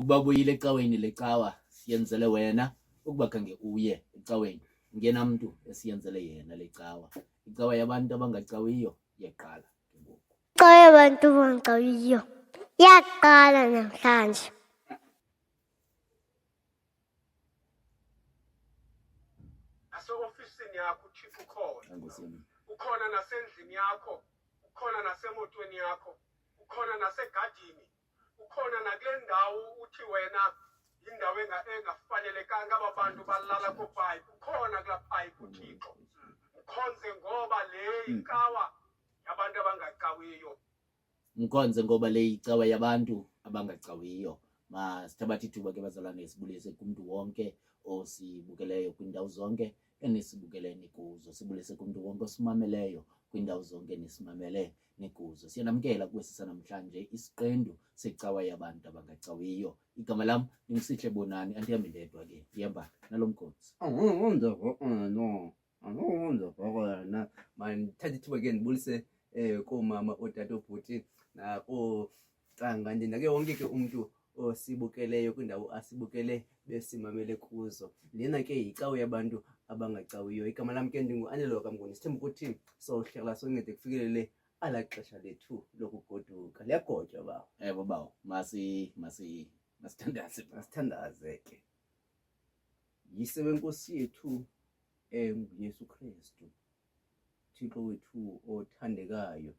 ukubabuyile ecaweni lecawa siyenzele wena ukuba khange uye ecaweni ngena mntu esiyenzele yena lecawa. Icawa yabantu abangacawiyo yaqala ke ngoku. Icawa yabantu abangacawiyo yaqala namhlanje. Ofisini yakho uThixo ukhona nasendlini yakho, ukhona nasemotweni yakho, ukhona nasegadini, ukhona nakule ndawo uthi wena indawo engafanelekanga aba bantu balala kupayipi, ukhona kulaa payipi uThixo. Mkhonze ngoba le icawa yabantu abangacawiyo. Mkhonze ngoba le icawa yabantu abangacawiyo. Masithabathe ithuba ke bazalwane sibulise kumntu wonke osibukeleyo kwindawo zonke enisibukeleni kuzo. Sibulise kumntu wonke osimameleyo kwindawo zonke enisimamele nikuzo. Siyanamkela kwesi sanamhlanje isiqendu secawa yabantu abangacawiyo. Igama lam Ngisihle Bonani, andihambi ndedwa ke ndihamba nalo mkhonzi. Wena mandithathe ithuba ke ndibulise koomama otata obhuti nakoocanga ndinake wonke ke umntu osibukeleyo kwindawo asibukele besimamele kuzo. Lena ke yicawa yabantu abangacawiyo. Igama lam ke ndinguAnelo Kamnguni. Sithemba ukuthi sohlala soncede kufikelele ala xesha lethu lokugoduka. Liyagotywa bawo. Bawo, masithandaze ke. Yise wenkosi yethu nguYesu Kristu, Thixo wethu othandekayo,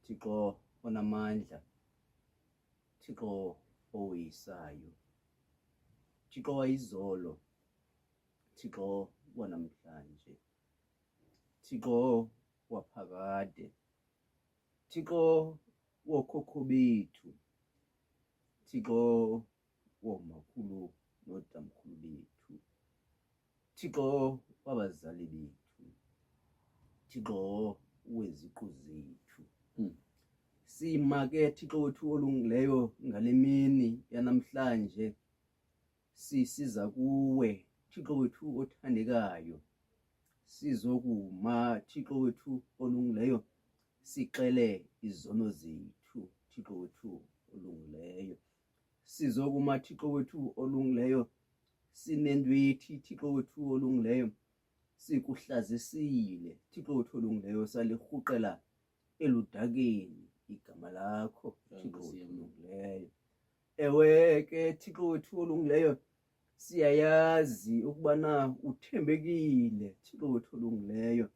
Thixo onamandla, Thixo owisayo, Thixo wayizolo, Thixo wanamhlanje, Thixo waphakade, Thixo wokhokho bethu, Thixo womakhulu notamkhulu bethu, Thixo wabazali bethu, Thixo weziqu zethu. Sima ke Thixo wethu olungileyo ngale mini yanamhlanje sisiza kuwe Thixo wethu othandekayo. Sizokuma Thixo wethu olungileyo sixele izono zethu Thixo wethu olungileyo. Sizokuma Thixo wethu olungileyo sinendwethi Thixo wethu olungileyo sikuhlazisile Thixo wethu olungileyo salirhuqela eludakeni igama lakho Thixo wethu olungileyo. Ewe ke Thixo wethu olungileyo siyayazi ukubana uthembekile Thixo wethu olungileyo.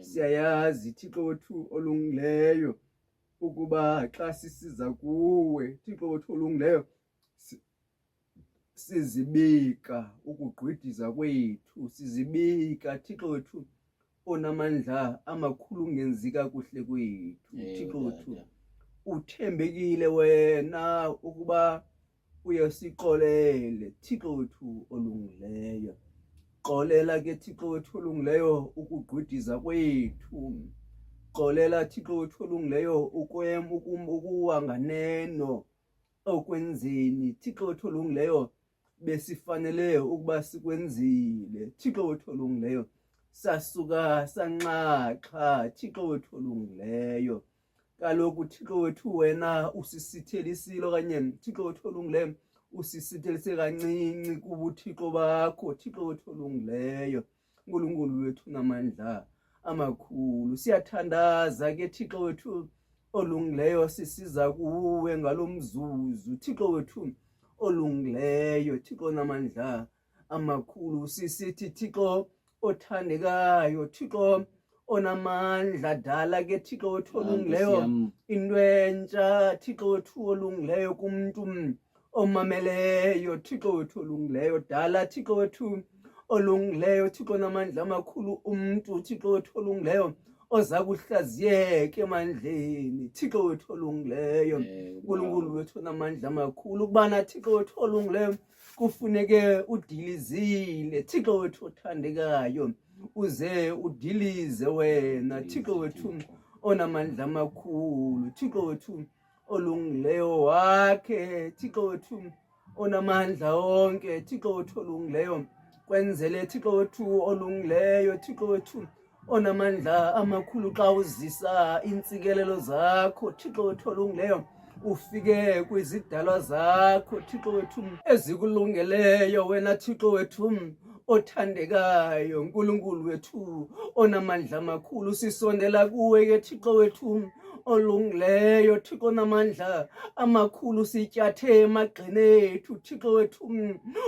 Siyayazi Thixo wethu olungileyo ukuba xa sisiza kuwe Thixo wethu olungileyo sizibika ukugqwediza kwethu, sizibika Thixo wethu onamandla amakhulu ungenzi kakuhle kwethu. Thixo wethu uthembekile wena ukuba uyasiqolele Thixo wethu olungileyo. Xolela ke Thixo wethu olungileyo ukugqwediza kwethu. Xolela Thixo wethu olungileyo ukuwanganeno okwenzeni Thixo wethu olungileyo besifanele ukuba sikwenzile Thixo wethu olungileyo. Sasuka sanxaxa Thixo wethu olungileyo. Kaloku Thixo wethu wena usisithelisile okanye Thixo wethu olungileyo usisithelise kancinci kubuthixo bakho Thixo wethu olungileyo. Nkulunkulu wethu namandla amakhulu siyathandaza ke Thixo wethu olungileyo sisiza kuwe ngalomzuzu Thixo wethu olungileyo, Thixo namandla amakhulu sisithi Thixo othandekayo, Thixo onamandla dala ke Thixo wethu olungileyo into entsha Thixo wethu olungileyo kumuntu omameleyo Thixo wethu olungileyo dala Thixo wethu olungileyo Thixo namandla amakhulu umuntu Thixo wethu olungileyo oza kuhlaziyeka emandleni Thixo wethu olungileyo. Nkulunkulu wethu namandla amakhulu ukubana Thixo wethu olungileyo kufuneke udilizile Thixo wethu othandekayo uze udilize wena Thixo wethu onamandla amakhulu Thixo wethu olungileyo wakhe Thixo wethu onamandla onke Thixo wethu olungileyo kwenzele Thixo wethu olungileyo Thixo wethu onamandla amakhulu xa uzisa intsikelelo zakho Thixo wethu olungileyo ufike kwizidalwa zakho Thixo wethu ezikulungeleyo wena Thixo wethu othandekayo Nkulunkulu wethu onamandla amakhulu sisondela kuwe ke Thixo wethu olungileyo Thixo namandla amakhulu sityathe emagqini ethu Thixo wethu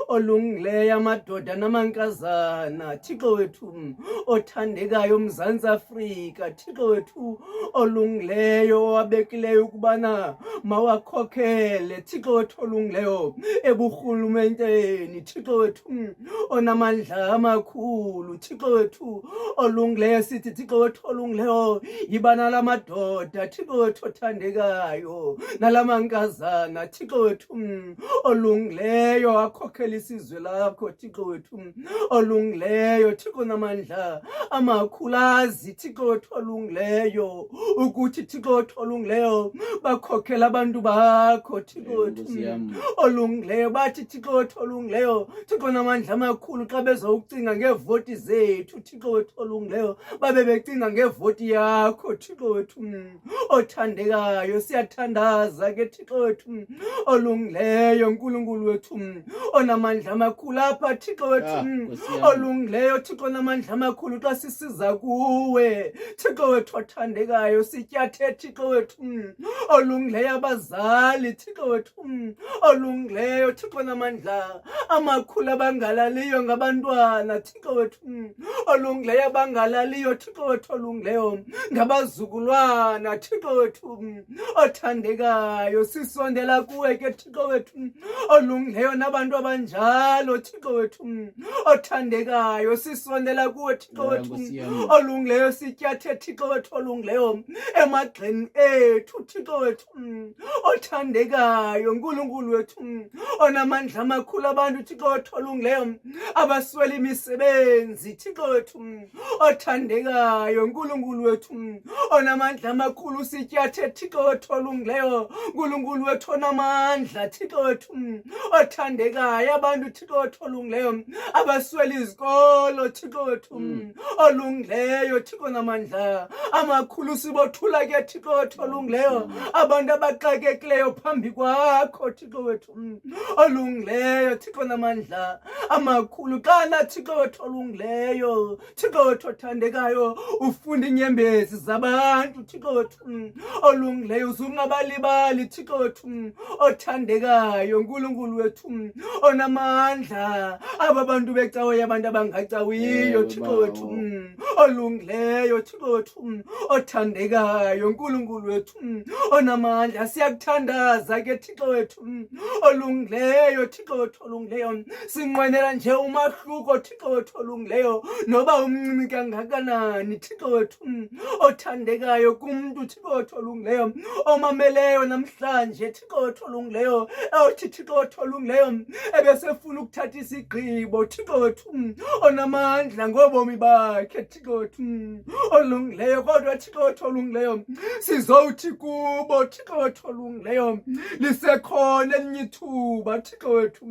olungileyo amadoda namankazana Thixo wethu othandekayo Mzantsi Afrika Thixo wethu olungileyo wabekileyo ukubana mawakhokhele Thixo wethu olungileyo eburhulumenteni Thixo wethu onamandla amakhulu Thixo wethu olungileyo sithi Thixo wethu olungileyo yibana lamadoda Thixo wethu othandekayo nalamankazana Thixo wethu olungileyo wakhokhela isizwe lakho Thixo wethu olungileyo Thixo namandla amakhulazi Thixo wethu olungileyo ukuthi Thixo wethu olungileyo bakhokhela abantu bakho Thixo wethu olungileyo bathi Thixo wethu olungileyo Thixo namandla amakhulu xa bezawucinga ngevoti zethu Thixo wethu olungileyo babe becinga ngevoti yakho Thixo wethu othandekayo siyathandaza ke Thixo wethu olungileyo Nkulunkulu wethu onamandla amakhulu apha Thixo wethu olungileyo Thixo namandla amakhulu xa sisiza kuwe Thixo wethu othandekayo sityathe Thixo wethu olungileyo abazali Thixo wethu olungileyo Thixo namandla amakhulu abangalaliyo ngabantwana Thixo wethu olungileyo abangalaliyo Thixo wethu olungileyo ngabazukulwana Thixo wethu othandekayo sisondela kuwe ke Thixo wethu olungileyo nabantu abanjalo Thixo wethu othandekayo sisondela kuwe Thixo wethu olungileyo sityathe Thixo wethu olungileyo emagxeni ethu Thixo wethu othandekayo Nkulunkulu wethu onamandla amakhulu abantu Thixo wethu olungileyo abaswela imisebenzi Thixo wethu othandekayo Nkulunkulu wethu onamandla amakhulu sityathe Thixo wethu olungileyo Nkulunkulu wethu onamandla Thixo wethu othandekayo abantu Thixo wethu olungileyo abaswela izikolo Thixo wethu olungileyo Thixo namandla amakhulu sibothula ke Thixo wethu olungileyo abantu abaxakekileyo phambi kwakho Thixo wethu olungileyo Thixo namandla amakhulu kana Thixo wethu olungileyo Thixo wethu othandekayo ufunda inyembezi zabantu Thixo wethu olungileyo uzungabalibali Thixo wethu othandekayo Nkulunkulu wethu onamandla aba bantu becawe abantu abangacawiyo Thixo wethu olungileyo Thixo wethu othandekayo Nkulunkulu wethu onamandla siyakuthandaza ke Thixo wethu olungileyo Thixo wethu olungileyo sinqwenela nje umahluko Thixo wethu olungileyo noba umncinci kangakanani Thixo wethu othandekayo kumuntu Thixo wethu olungileyo omameleyo namhlanje Thixo wethu olungileyo othi Thixo wethu olungileyo ebesefuna ukuthatha isigqibo Thixo wethu onamandla ngobomi bakhe Thixo wethu olungileyo kodwa Thixo wethu olungileyo sizowuthi kubo Thixo wethu olungileyo lisekhona elinye ithuba Thixo wethu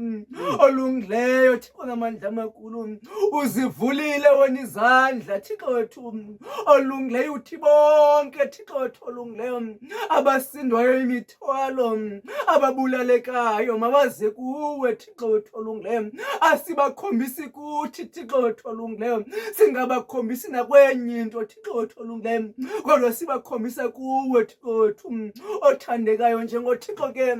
olungileyo Thixo namandla amakhulu uzivulile wena izandla Thixo wethu olungileyo uthi bonke Thixo wethu olungileyo abasindwayo imithwalo ababulalekayo mabaze kuwe Thixo wethu olungileyo asibakhombisi kuthi Thixo wethu olungileyo singabakhombisi nakwenye into Thixo wethu olungileyo kodwa sibakhombisa kuwe Thixo wethu othandekayo njengoThixo ke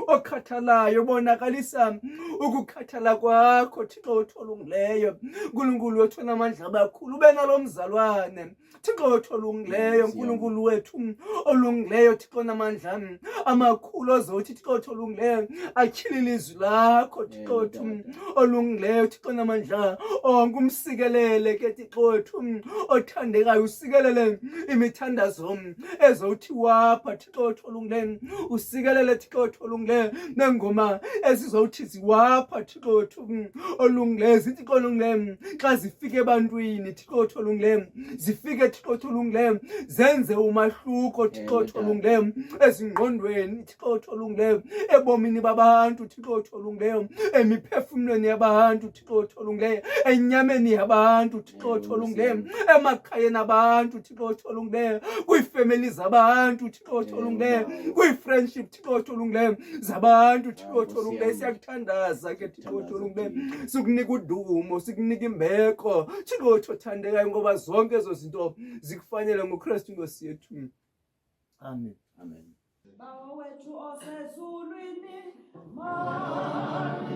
okhathalayo bonakalisa ukukhathala kwakho Thixo wethu olungileyo Nkulunkulu wethu namandla amakhulu ube nalo mzalwane Thixo wethu olungileyo Nkulunkulu wethu olungileyo Thixo namandla amakhulu ozothi Thixo wethu olungileyo atyhilile izwi lakho Thixo wethu olungileyo Thixo namandla ngumsikelele ke Thixo wethu othandekayo usikelele imithandazo ezothi wapha Thixo wethu olungileyo usikelele Thixo wethu olungileyo nengoma ezizothi ziwapha Thixo wethu olungileyo zithi olungileyo xa zifike ebantwini Thixo wethu olungileyo zifike Thixo wethu olungileyo zenze umahluko kwizahluko Thixo olungileyo, ezingqondweni Thixo olungileyo, ebomini babantu Thixo olungileyo, emiphefumulweni yabantu Thixo olungileyo, enyameni yabantu Thixo olungileyo, emakhayeni abantu Thixo olungileyo, kwiifamily zabantu Thixo olungileyo, kwii-friendship Thixo olungileyo zabantu Thixo olungileyo. Siyakuthandaza ke Thixo olungileyo, sikunika udumo, sikunika imbeko Thixo othandekayo, ngoba zonke ezo zinto zikufanele ngoKristu Nkosi yethu. Amen. Amen. Bawo wethu osezulwini, mawaphathwe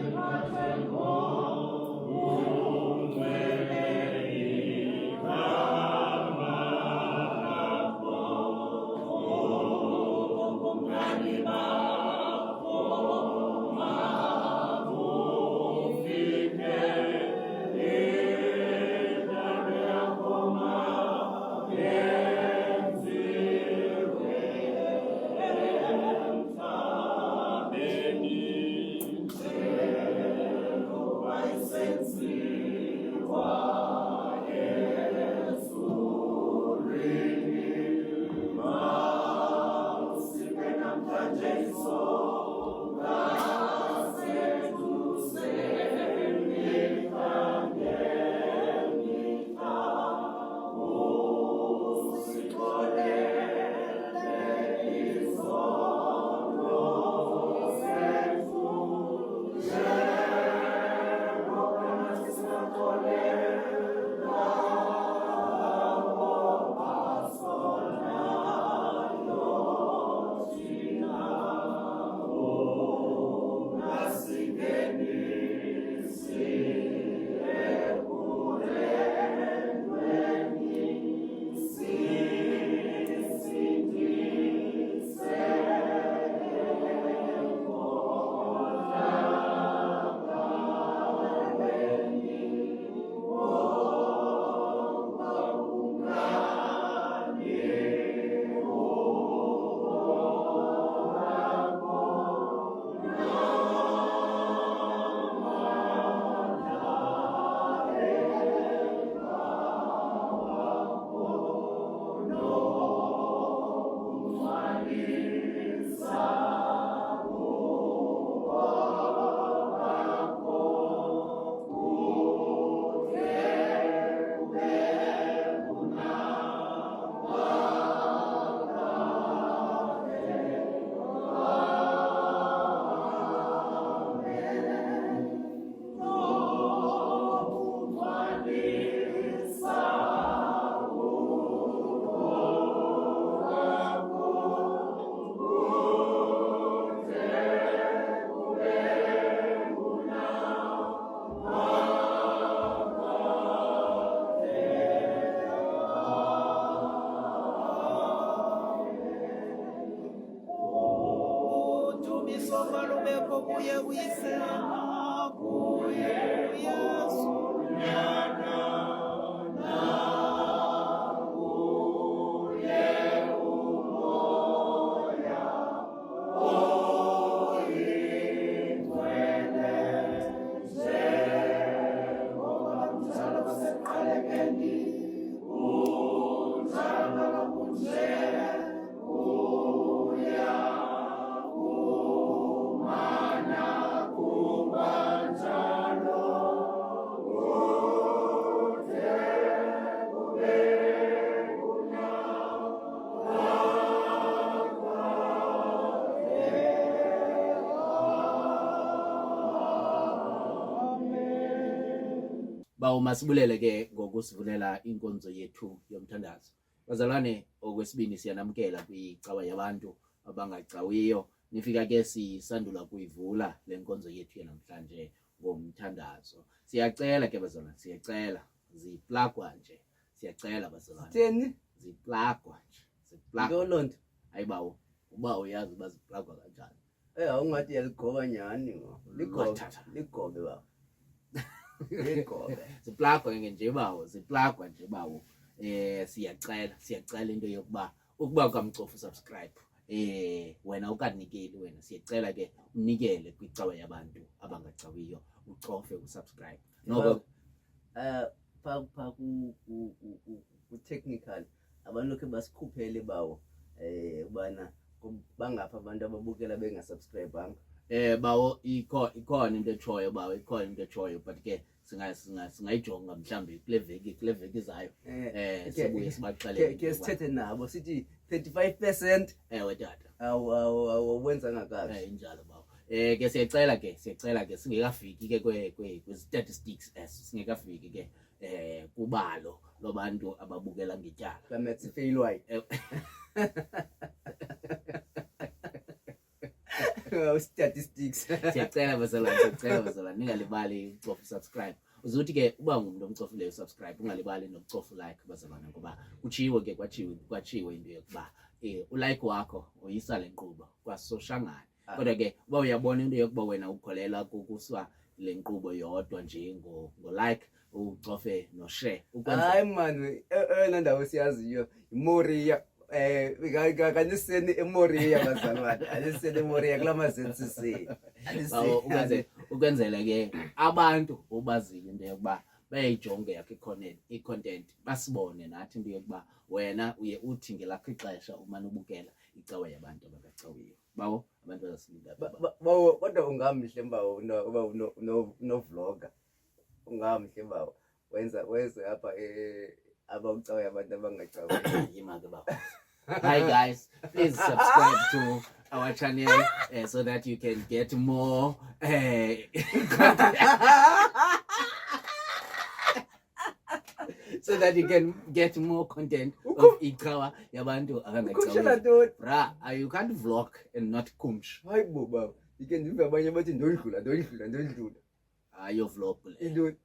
Bawo masibulele ke ngokusivulela inkonzo yethu yomthandazo. Bazalwane, okwesibini siyanamkela kwicawa yabantu abangacawiyo. Nifika ke sisandula kuyivula lenkonzo yethu yanamhlanje ngomthandazo. Siyacela ke bazalwane, siyacela ziplagwa nje. Siyacela bazalwane. Theni Ziplagwa nje. Ziplagwa. ndolonto Hayibawo, uba uyazi baziplagwa kanjani. awungathi yaligoba nyani ngo ligobe ba ligobe Ziplagwa nje bawo, ziplagwa nje bawo. Siyacela into yokuba ukuba kamcofu subscribe. Wena ukanikeli wena siyacela ke unikele kwicawa yabantu abangacawiyo, ucofe usubscribe. Noko pa ku technical abantu ke basikhuphele bawo ubana bangapha abantu ababukela bengasubscribanga. Bawo ikhona into etshoyo bawo, ikhona into etshoyo, but ke singayijonga mhlambe kule veki izayo. Sibuye sibaxelele. Ke sithethe nabo sithi 35%. Ewe tata. Awuwenzanga kahle. Injalo bawo. Ke siyacela ke singekafiki ke kwe-statistics singekafiki ke kubalo lobantu ababukela ngetyala. Climate failure. Statistics. Siyacela bazalwane ningalibali ukucofa subscribe. Uzothi ke uba ngumuntu omcofileyo subscribe ungalibali nokucofa like bazalwane, ngoba kutshiwo ke kwatshiwo into yokuba ulike wakho uyisa le nkqubo kwasoshangana. Kodwa ke uba uyabona into yokuba wena ukholela kuswa le nkqubo yodwa nje ngo-like ucofe no-share. Hayi man, eyona ndawo siyaziyo iMoria. Kaniseni eMoria bazalwane, aniseni eMoria kula ma-ZCC. Ukwenzela ke abantu obaziyo into yokuba bayayijonge yakho i-content basibone nathi into yokuba wena uye uthi ngelakho ixesha umane ubukela icawa yabantu abakacawiyo. Bawo abantu bazasilinda. Bawo kodwa ungamhle mbawo no-vlogger. Ungamhle mbawo wenza apha abawucawa yabantu abangacawiyo. Yimake bawo. Hi guys, please subscribe to our channel so that you can get more content. So that you can get more content of icawa yabantu abangacawiyo. Bra, you can't vlog and not kumsh. Hayi bo baba, ikenziva abanye bathi ndodlula. Ayo vlog le. Into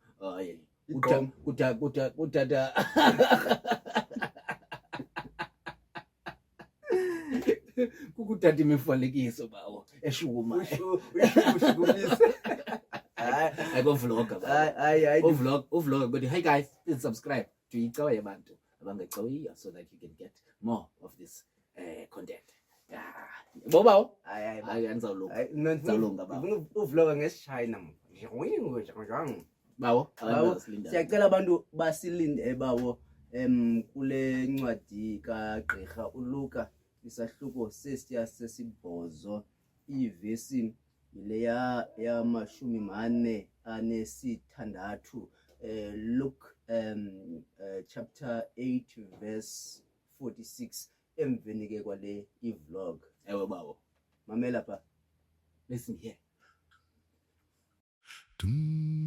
Utata kukutata imifanekiso bawo eshuma. ushukumisa. I go vlogger. Vlog. But hey guys, please subscribe to icawa yabantu abangacawiyo so that you can get more of this content. Bobawo. Hayi anzawulunga bawo. Uvlogger ngeShayina mo. Bawo siyacela abantu basilinde bawo kule ncwadi kaGqirha uLuka isahluko sesibhozo ivesi leya ya46. Luke chapter 8 verse 46 emveni ke kwale ivlog. Ewe bawo, mamela pa, listen here. Tini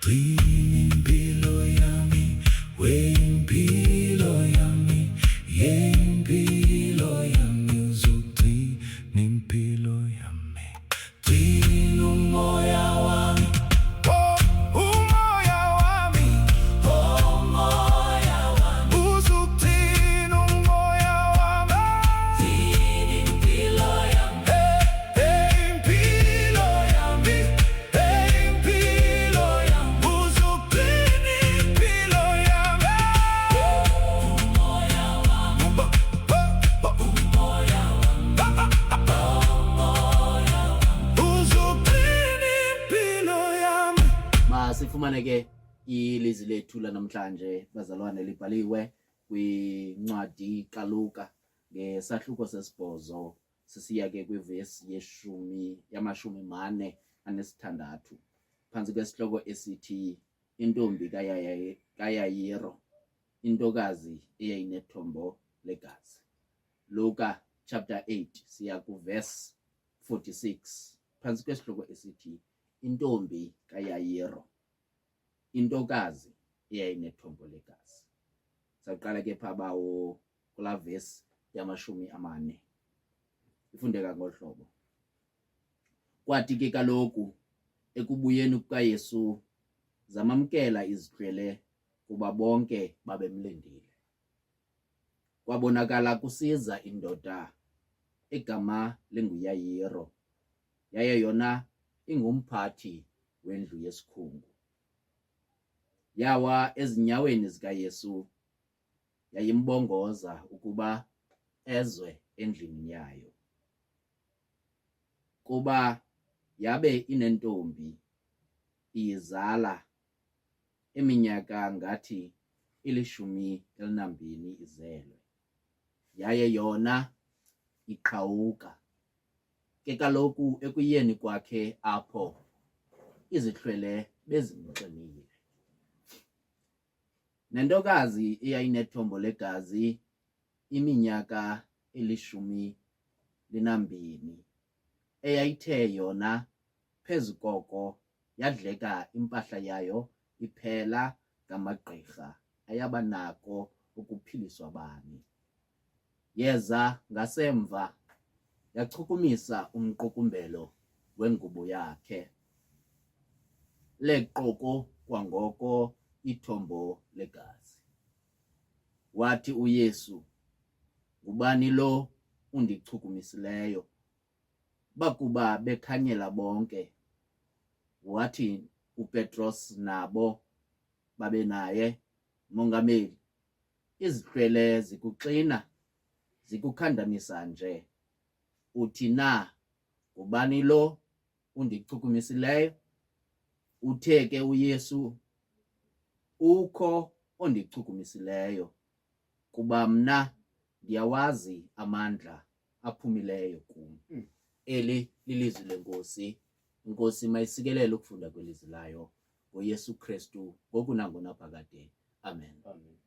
impilo yami, impilo yami, impilo yami, uzugcina impilo yami. Gcina umoya wami, umoya wami, umoya wami, uzugcina umoya wami. Gcina impilo yami, impilo yami, impilo yami, uzugcina impilo yami. Umoya wami, umoya wami, uzugcina impilo yami. Masifumane ke ilizwi lethu lanamhlanje bazalwane libhaliwe kwincwadi kaLuka ngesahluko sesibhozo sisiya ke kwivesi yamashumi mane anesithandathu phansi kwesihloko esithi intombi kaYayiro, intokazi eyayinethombo legazi. Luka chapter 8 siya kuvesi 46 phansi kwesihloko esithi intombi kaYayiro, intokazi eyayinethombo legazi. Saqala ke phabawo kula vesi yamashumi amane. Ifundeka ngohlobo. Kwathi ke kaloku ekubuyeni kukaYesu zamamkela izikrele kuba bonke babemlindile. Kwabonakala kusiza indoda egama linguYayiro, yaye yona ingumphathi wendlu yesikhungu. Yawa ezinyaweni zikaYesu yayimbongoza ukuba ezwe endlini yayo, kuba yabe inentombi iyizala iminyaka ngathi 12 izelwe, yaye yona iqhawuka. Ke kaloku ekuyeni kwakhe apho izihlwele bezimxinile. Nentokazi eyayinethombo legazi iminyaka 12 eyayithe yona phezu koko yadleka impahla yayo iphela ngamagqirha ayabanako ukuphiliswa bani. Yeza ngasemva yachukumisa umqukumbelo wengubo yakhe, leqoko kwangoko ithombo legazi. Wathi uYesu, ngubani lo undichukumisileyo? Bakuba bekhanyela bonke. Wathi uPetros nabo babe naye, Mongameli, izihlwele zikuxina zikukhandanisa nje. Uthi na, ngubani lo undichukumisileyo? Uthe ke uYesu, ukho ondichukumisileyo, kuba mna ndiyawazi amandla aphumileyo kum. Eli lilizwi lenkosi. Inkosi mayisikelele ukufunda kwelizwi layo ngoYesu Kristu ngoku nangona phakade. Amen. Amen.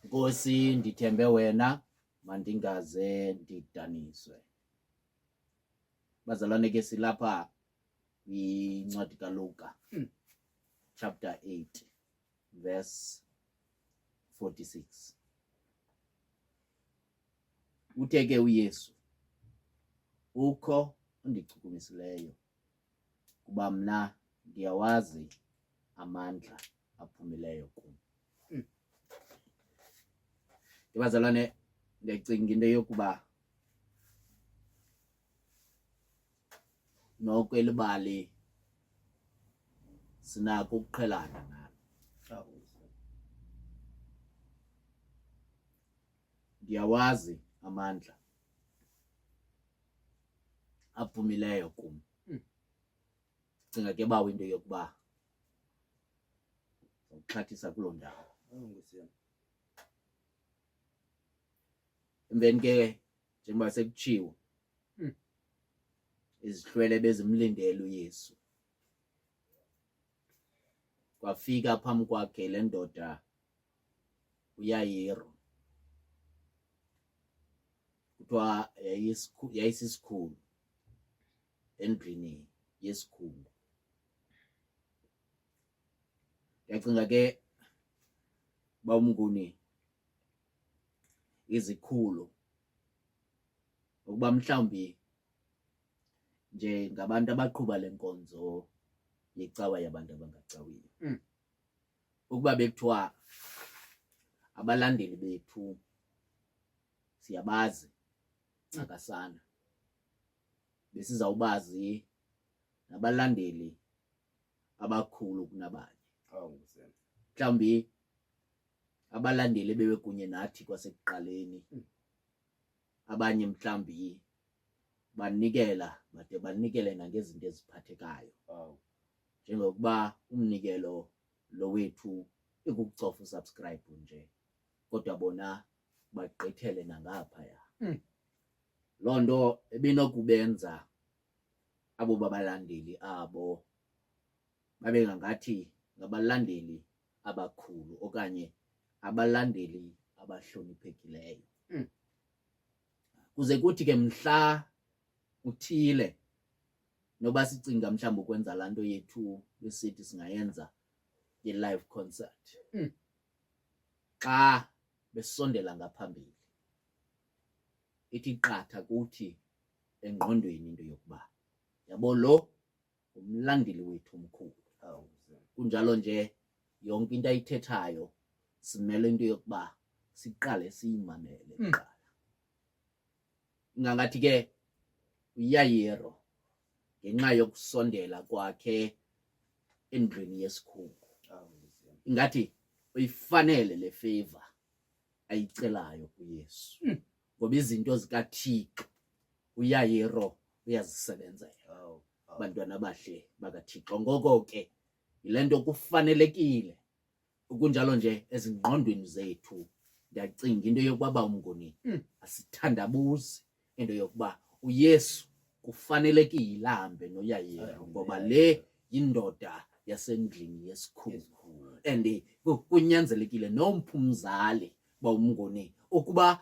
Nkosi, ndithembe wena, mandingaze ndidaniswe. Bazalwane, ke silapha kwincwadi kaLuka chapter 8 verse 46. Uthe ke uYesu, ukho undichukumisileyo kuba mna ndiyawazi amandla aphumileyo kum. Bazalwane, ndiyacinga into yokuba noko elibali sinako ukuqhelana nalo. Ndiyawazi amandla aphumileyo kum. Cinga ke bawo into yokuba ukuxhathisa kuloo ndawo. Nkosi yami. Emveni ke njengoba sekutshiwo izihlwele bezimlindele uYesu, kwafika phambi kwakhe le ndoda uYayiro, kuthiwa yayisisikhulu endlini yesikhulu. Ndiyacinga ke bawumnguni izikhulu ukuba mhlawumbi nje ngabantu abaqhuba lenkonzo yecawa yabantu abangacawiyo, ukuba bekuthiwa abalandeli bethu siyabazi ncakasana, besizawubazi nabalandeli abakhulu kunabanye. Nkosi yami. Mhlawumbi abalandeli bebekunye nathi kwasekuqaleni, abanye mhlawumbi banikela bade banikele nangezinto eziphathekayo, njengokuba umnikelo lo wethu ikukucofa usubscribe nje, kodwa bona bagqithele nangaphaya. Loo nto ebinokubenza abo babalandeli abo babe ngathi ngabalandeli abakhulu okanye abalandeli abahloniphekileyo. Kuze kuthi ke mhla uthile noba sicinga mhlawumbi ukwenza laa nto yethu besithi singayenza ye-live concert, xa besondela ngaphambili ithi qatha kuthi engqondweni into yokuba yabo lo ngumlandeli wethu omkhulu. Kunjalo nje yonke into ayithethayo simele into yokuba siqale siyimamele kuqala. Ingangathi ke uYayiro ngenxa yokusondela kwakhe endlini yesikhulu, ingathi uyifanele le favor ayicelayo kuYesu, ngoba izinto zikaThixo uYayiro uyazisebenzela, abantwana abahle bakaThixo. Ngoko ke yile nto kufanelekile ukunjalo nje ezingqondweni zethu. Ndiyacinga into yokuba bawumnguni asithandabuzi into yokuba uYesu kufanelekile ahambe noYayiro, ngoba le yindoda yasendlini yesikhulu, and kunyanzelekile nomphumzali bawumnguni ukuba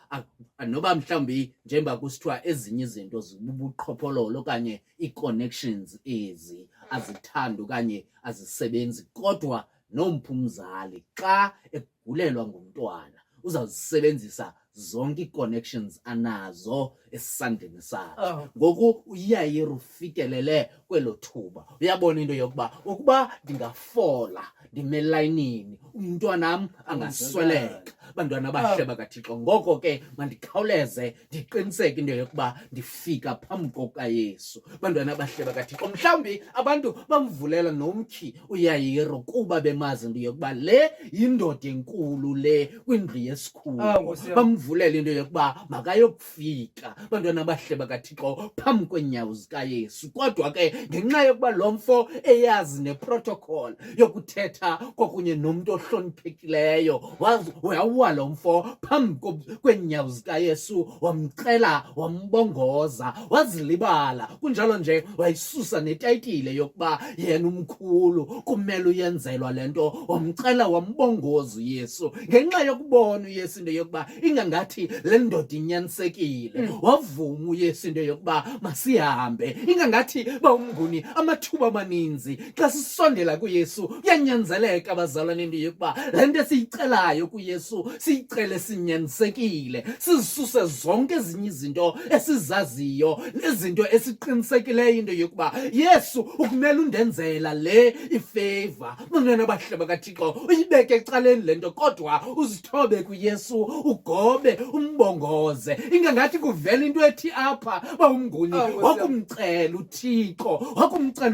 noba mhlawumbi njengoba kusithiwa ezinye izinto zibubuqhophololo okanye ii-connections ezi azithanda okanye azisebenzi, kodwa nomphumzali xa egulelwa ngumntwana uzawuzisebenzisa zonke ii-connections anazo esisandleni sakhe. Ngoku uYayiro ufikelele kwelo thuba, uyabona into yokuba ukuba ndingafola ndime elayinini umntwanam angasweleka, bantwana abahle bakaThixo. Ngoko ke mandikhawuleze ndiqiniseke into yokuba ndifika phambi kukaYesu, bantwana abahle bakaThixo. Mhlawumbi abantu bamvulela nomtyhi uYayiro kuba bemazi into yokuba le yindoda enkulu le kwindlu yesikhulu, bamvulela into yokuba makayokufika, bantwana abahle bakaThixo, phambi kweenyawo zikaYesu. Kodwa ke ngenxa yokuba lo mfo eyazi neprotocol yokuthetha kwakunye nomntu ohloniphekileyo, wawa lo mfo phambi kweenyawo zikaYesu, wamcela, wambongoza, wazilibala. Kunjalo nje wayisusa netayitile yokuba yena umkhulu kumele uyenzelwa le nto, wamcela, wambongoza uYesu. Ngenxa yokubona uYesu into yokuba ingangathi le ndoda inyanisekile, wavuma uYesu into yokuba masihambe. Ingangathi bawumnguni amathuba amaninzi xa sisondela kuYesu kuyanyanzeleka abazalwane into yokuba le nto esiyicelayo kuYesu siyicele sinyanisekile, sizisuse zonke ezinye izinto esizaziyo nezinto esiqinisekileyo into yokuba Yesu ukumele undenzela le ifavor. Bantwana abahle bakaThixo, uyibeke ecaleni le nto, kodwa uzithobe kuYesu, ugobe, umbongoze. Ingangathi kuvela wenzela into ethi apha bawumnguni wakumcela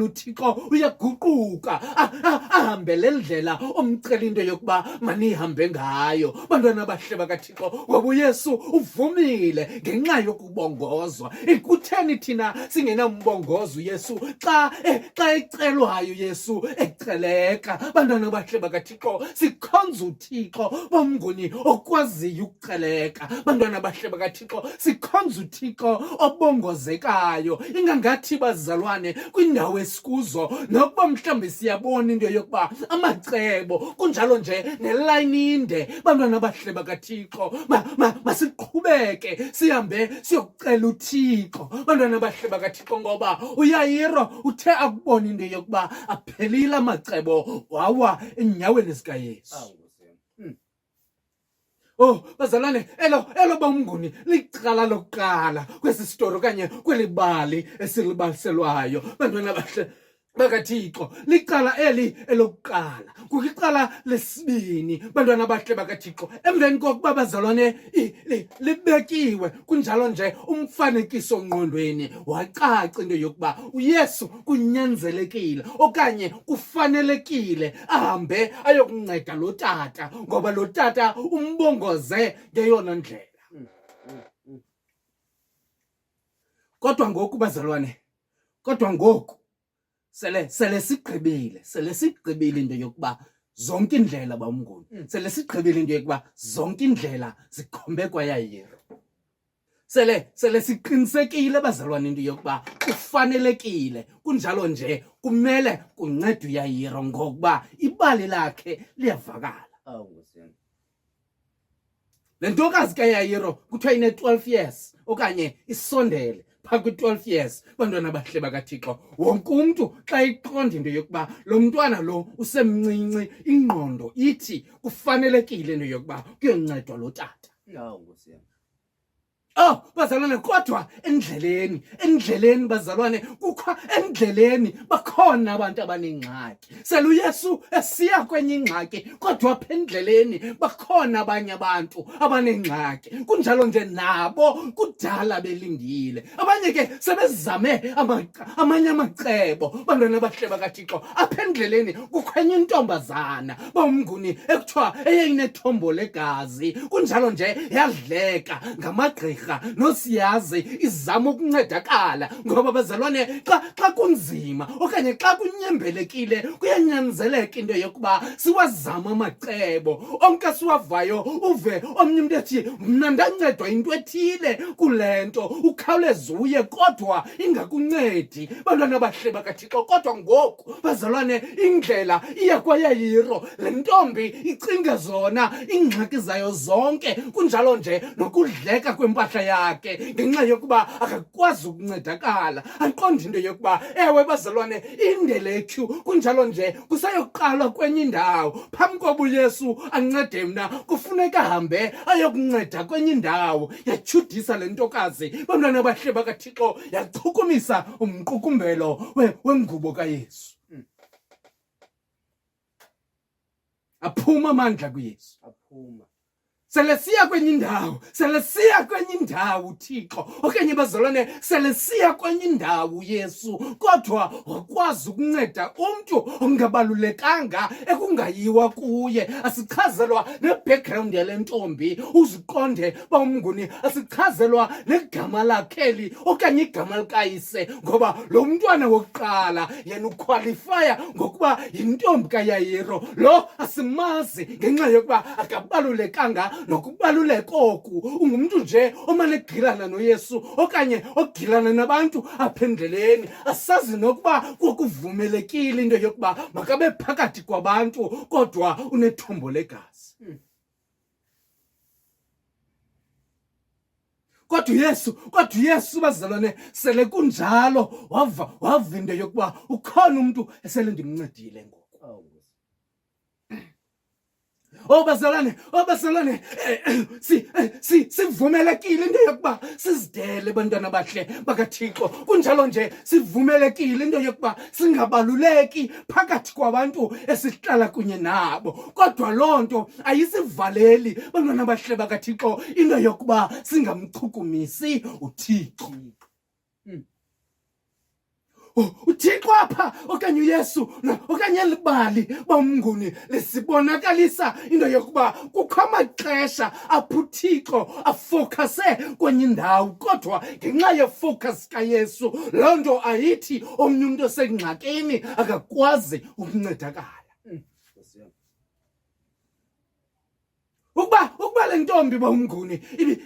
uThixo uyaguquka ahambe le ndlela omcela into yokuba manihambe ngayo. Bantwana abahle bakaThixo, ngoba uYesu uvumile ngenxa yokubongozwa. Kutheni thina singenambongozo uYesu xa ecelwayo uYesu eceleka? Bantwana abahle bakaThixo, sikhonza uThixo bomnguni okwaziyo ukuceleka. Bantwana abahle bakaThixo, sikhonza uThixo obongozekayo. Ingangathi bazalwane kwindawo esikuzo nokuba mhlawumbi siyabona into yokuba amacebo kunjalo nje nelayini inde. Bantwana abahle bakaThixo, masiqhubeke sihambe siyokucela uThixo. Bantwana abahle bakaThixo, ngoba uYayiro uthe akubona into yokuba aphelile amacebo wawa enyaweni zikaYesu. Bazalwane, elo bomnguni licala lokuqala kwesi story okanye kweli bali esilibaliselwayo. Bantwana abahle bakaThixo, licala eli elokuqala, kukicala lesibini. Bantwana abahle bakaThixo, emveni kokuba bazalwane libekiwe kunjalo nje umfanekiso ngqondweni, wacaca into yokuba uYesu kunyanzelekile okanye kufanelekile ahambe ayokunceda lo tata, ngoba lo tata umbongoze ngeyona ndlela. Kodwa ngoku bazalwane, sele sigqibile into yokuba zonke indlela bawumnguni, sele sigqibile into yokuba zonke indlela zikhombe kwaYayiro. Sele siqinisekile bazalwane into yokuba kufanelekile kunjalo nje kumele kuncede uYayiro ngokuba ibali lakhe liyavakala. Le ntokazi kaYayiro kuthiwa ine-12 years okanye isondele phaa kwi-12 years. Bantwana abahle bakaThixo, wonke umntu xa iqonda into yokuba lo mntwana lo usemncinci, ingqondo ithi kufanelekile into yokuba kuyoncedwa lo tata. Bazalwane, kodwa endleleni bazalwane, endleleni bakhona abantu abanengxaki. Sele uYesu esiya kwenye ingxaki, kodwa apha endleleni bakhona abanye abantu abanengxaki. Kunjalo nje nabo kudala belindile, abanye ke sebezame amanye amacebo. Bantwana abahle bakaThixo, apha endleleni kukho enye intombazana bawumnguni ekuthiwa eyayinethombo legazi, kunjalo nje yadleka ngamagqirha nosiyazi izama ukuncedakala. Ngoba bazalwane, xa kunzima okanye xa kunyembelekile kuyanyanzeleka into yokuba siwazama amacebo. Onke siwavayo uve omnye umntu ethi mna ndancedwa into ethile kule nto, ukhawuleze uye kodwa ingakuncedi. Bantwana abahle bakaThixo, kodwa ngoku bazalwane indlela iya kwaYayiro. Le ntombi icinge zona ingxaki zayo zonke, kunjalo nje nokudleka kwempahla yakhe ngenxa yokuba akakwazi ukuncedakala. Aqonda into yokuba ewe bazalwane, indelekhu kunjalo nje kusayoqalwa kwenye indawo. Phambi koba uYesu ancede mna kufuneka ahambe ayokunceda kwenye indawo. Yatyhudisa le ntokazi, bantwana abahle bakaThixo, yachukumisa umqukumbelo wengubo kaYesu. Aphuma amandla kuYesu. Sele siya kwenye indawo uThixo, okanye bazalwane sele siya kwenye indawo uYesu, kodwa wakwazi ukunceda umntu ongabalulekanga ekungayiwa kuye. Asichazelwa ne-background yale ntombi, uziqonde bawumnguni, asichazelwa negama lakheli okanye igama likayise, ngoba lo mntwana wokuqala yena ukwalifaya ngokuba yintombi kaYayiro. Lo asimazi ngenxa yokuba akabalulekanga nokubaluleka oku. Ungumntu nje omane egilana noYesu okanye ogilana nabantu apha endleleni. Asazi nokuba kuvumelekile into yokuba makabe phakathi kwabantu kodwa unethombo legazi. Kodwa uYesu bazalwane, sele kunjalo wava into yokuba ukhona umntu esele ndimncedile ngoku. Bazalwane, sivumelekile into yokuba sizidele bantwana bahle bakaThixo. Kunjalo nje sivumelekile into yokuba singabaluleki phakathi kwabantu esihlala kunye nabo. Kodwa loo nto ayisivaleli bantwana bahle bakaThixo into yokuba singamchukumisi uThixo. uThixo apha okanye uYesu okanye libali bomnguni lesibonakalisa into yokuba kukho amaxesha apho uThixo afokase kwenye indawo, kodwa ngenxa yefocus kaYesu loo nto ayithi omnye umuntu osengxakini akakwazi ukuncedakala. Ukuba le ntombi bomnguni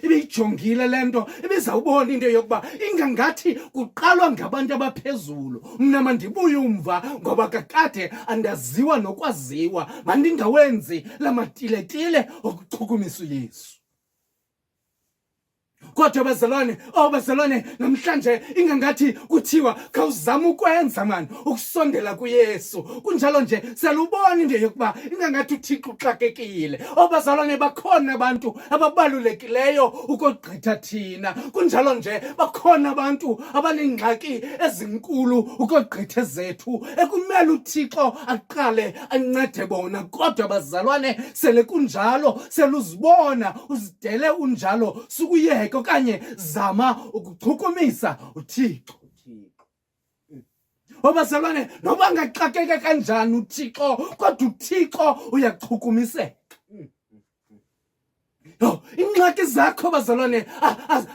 ibiyijongile le nto, ibizawubona into yokuba ingangathi kuqalwa ngabantu abaphezulu. Mna mandibuye umva ngoba kakade andaziwa nokwaziwa, mandingawenzi la matiletile okuchukumisa uYesu. Kodwa bazalwane, namhlanje ingangathi kuthiwa khawuzama ukwenza ukusondela kuYesu. Kunjalo nje siyalubona into yokuba ingangathi uThixo uxakekile. Bazalwane, bakhona abantu ababalulekileyo ukogqitha thina. Kunjalo nje bakhona abantu abanengxaki ezinkulu ukogqitha zethu ekumele uThixo aqale ancede bona. Kodwa bazalwane, sele kunjalo, seluzibona uzidele unjalo, sukuyeka okanye zama ukuchukumisa uThixo. Bazalwane, noba ngaxakeka kanjani uThixo, kodwa uThixo uyachukumiseka. Ingxaki zakho bazalwane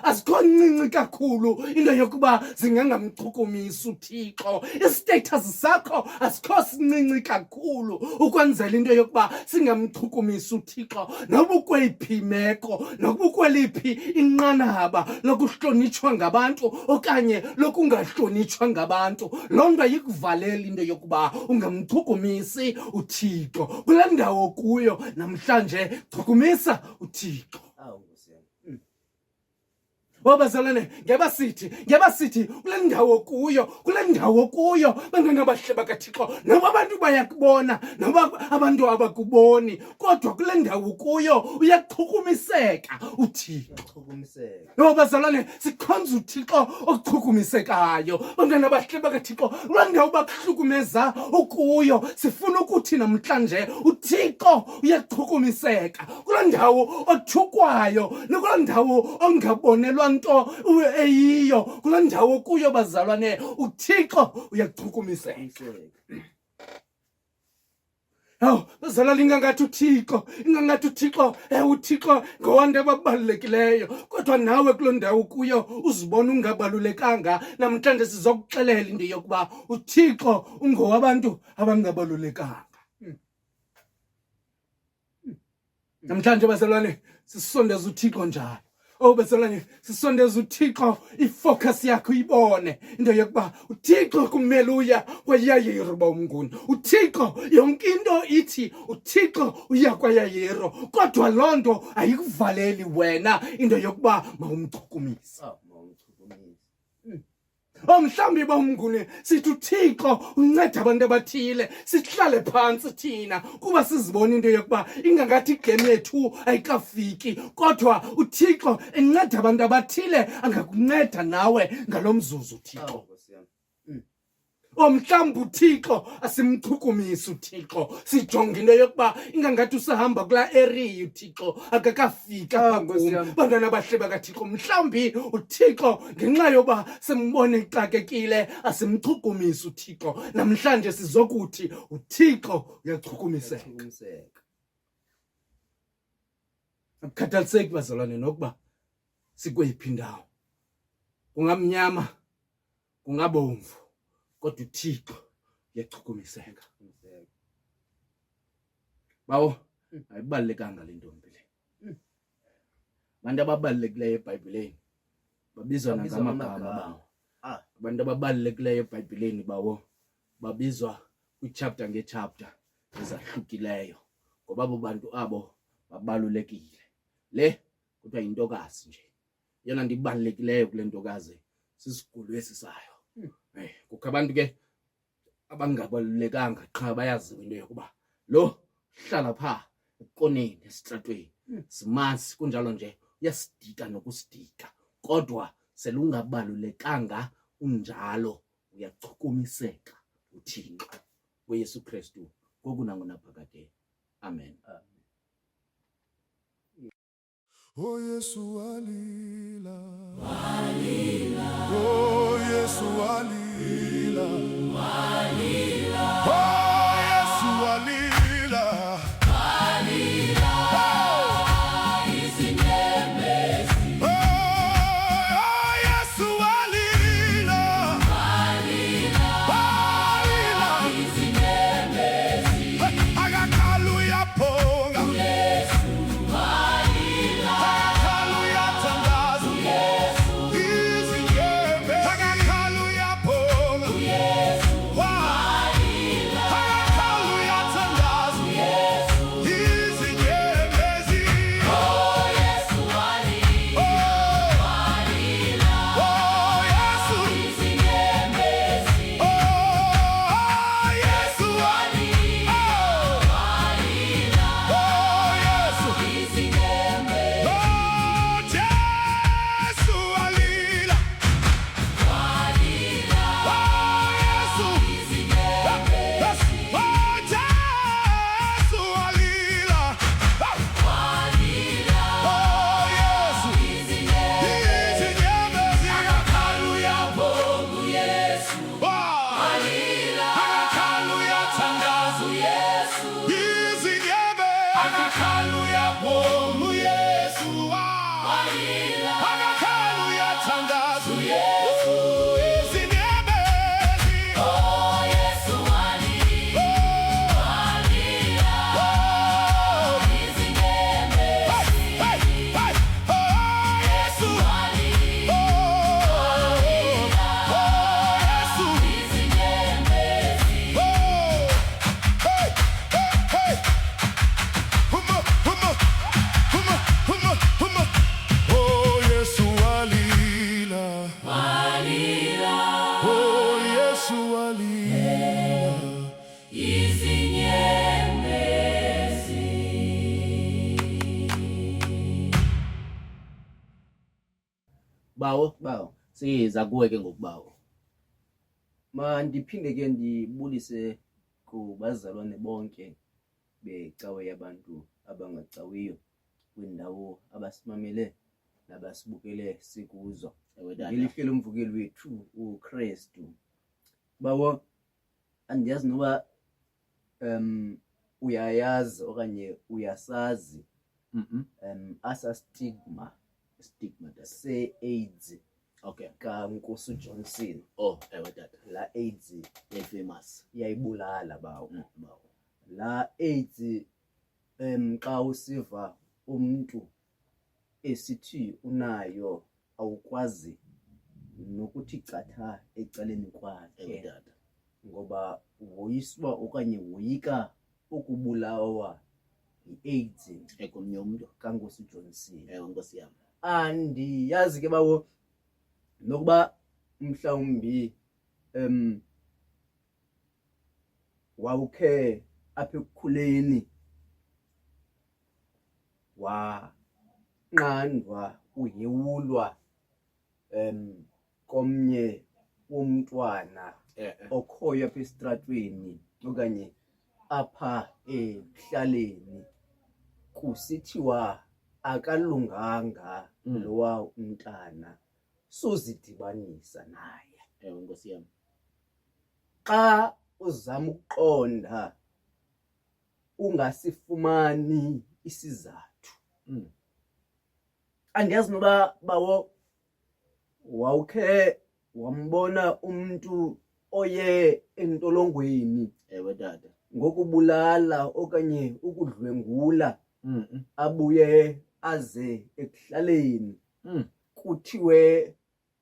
azikho ncinci kakhulu into yokuba zingangamchukumisi uThixo. Istatus sakho asikho sincinci kakhulu ukwenzela into yokuba singamchukumisi uThixo. Noba ukweyiphi imeko, noba ukweliphi inqanaba lokuhlonitshwa ngabantu okanye lokungahlonitshwa ngabantu, loo nto ayikuvaleli into yokuba ungamchukumisi uThixo. Kule ndawo kuyo namhlanje chukumisa uThixo. Bazalwane, ngiyabasithi kule ndawo kuyo bantwana bahle bakaThixo, noba abantu bayakubona noba abantu abakuboni, kodwa kule ndawo kuyo uyachukumiseka uThixo. Bazalwane, sikhonza uThixo okuchukumisekayo. Bantwana bahle bakaThixo, kule ndawo bakuhlukumeza ukuyo, sifuna ukuthi namhlanje uThixo uyachukumiseka. Kule ndawo othukwayo nakule ndawo ongabonelwa nto eyiyo, kule ndawo kuyo bazalwane uThixo uyachukumiseka. Bazalwane, ingangathi uThixo uThixo ngowantu ababalulekileyo, kodwa nawe kuloo ndawo kuyo uzibona ungabalulekanga. Namhlanje sizokuxelela into yokuba uThixo ungowabantu abangabalulekanga. Namhlanje bazalwane, sisondeza uThixo njalo. Bazalwane, sisondeza uThixo ifocus yakho ibone into yokuba uThixo kumele uya kwaYayiro bomnguni. uThixo yonke into ithi uThixo uya kwaYayiro, kodwa loo nto ayikuvaleli wena into yokuba mawumchukumise. Mhlawumbi bomnguni sithi uThixo unceda abantu abathile, sihlale phantsi thina kuba sizibona into yokuba ingangathi igame yethu ayikafiki, kodwa uThixo enceda abantu abathile angakunceda nawe ngalo mzuzu uThixo. Mhlawumbi uThixo asimchukumisi uThixo, sijonge into yokuba ingangathi usahamba kulaa area uThixo akakafika phakum. Bantwana bahle bakaThixo, mhlawumbi uThixo ngenxa yoba simbone ixakekile asimchukumisi uThixo. Namhlanje sizokuthi uThixo uyachukumiseka. Akukhathaliseki bazalwane nokuba sikweyiphi indawo, kungamnyama kungabomvu, kodwa uThixo uyachukumiseka. Bawo, ayibalekanga le ntombi le. Abantu ababalulekileyo eBhayibhileni babizwa nangamagama bawo. Abantu ababalulekileyo eBhayibhileni bawo babizwa kwichapter ngechapter ezahlukileyo, ngoba abo bantu abo babalulekile. Le kuthiwa yintokazi nje, yona nto ibalulekileyo kule ntokazi sisigulo esi sayo. Kukho abantu ke abangabalulekanga qha bayaziwa into yokuba lo hlala pha ukoneni esitratweni, simazi kunjalo nje uyasidika nokusidika, kodwa selungabalulekanga unjalo, uyachukumiseka uThixo uYesu Kristu ngoku nangonaphakade. Amen. Oh Yesu walila, walila. Oh Yesu walila, walila. Oh Yesu walila, walila. Oh izinyembezi. Oh Yesu walila, walila. Walila izinyembezi. Akakalu yaphonga. Bawo siza kuwe ke ngokubawo. Mandiphinde ke ndibulise kubazalwane bonke becawe yabantu abangacawiyo kwindawo abasimamele nabasibukele sikuzo. Ngelihle lomvukeli wethu uKristu. Bawo, andiyazi noba uyayazi okanye uyasazi asa stigma se-AIDS. Okay. kaNkosi Johnson. Oh, ewe tata. La AIDS Famous. yayibulala bawo. Bawo. La AIDS xa usiva umuntu esithi unayo awukwazi nokuthi catha ecaleni kwakhe, tata, ngoba woyiswa okanye woyika ukubulawa yi-AIDS ekomnye umuntu kaNkosi Johnson. ewe nkosi yami. Andiyazi ke bawo nokuba mhlawumbi wawukhe apha ekukhuleni wanqandwa uhewulwa komnye womntwana okhoyo apha esitratweni okanye apha ekuhlaleni, kusithiwa akalunganga lowa umntana, suzidibanisa naye. Ewe nkosi yami. Xa uzama ukuqonda ungasifumani isizathu. Andiyazi noba bawo wawukhe wambona umuntu oye entolongweni Ewe tata. ngokubulala okanye ukudlwengula abuye aze ekuhlaleni kuthiwe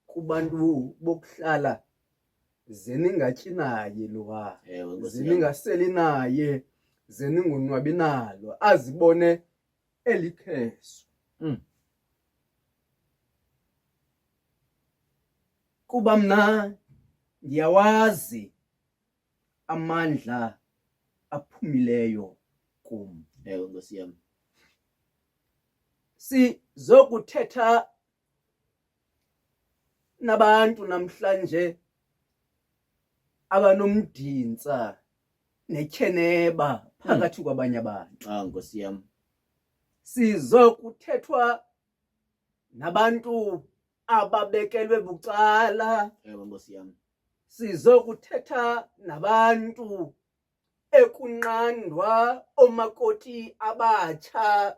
kubantu bokuhlala zeningatyi naye lowa, Ewe nkosi yami. zeningaseli naye, zeningonwabi nalo, azibone elikheso. Kuba mna ndiyawazi amandla aphumileyo kum. Ewe Nkosi yami. Sizokuthetha nabantu namhlanje abanomdinsa nekheneba phakathi kwabanye abantu. Nkosi yami. Sizokuthethwa nabantu ababekelwe bucala. Ewe Nkosi yami. Sizokuthetha nabantu ekunqandwa omakoti abatsha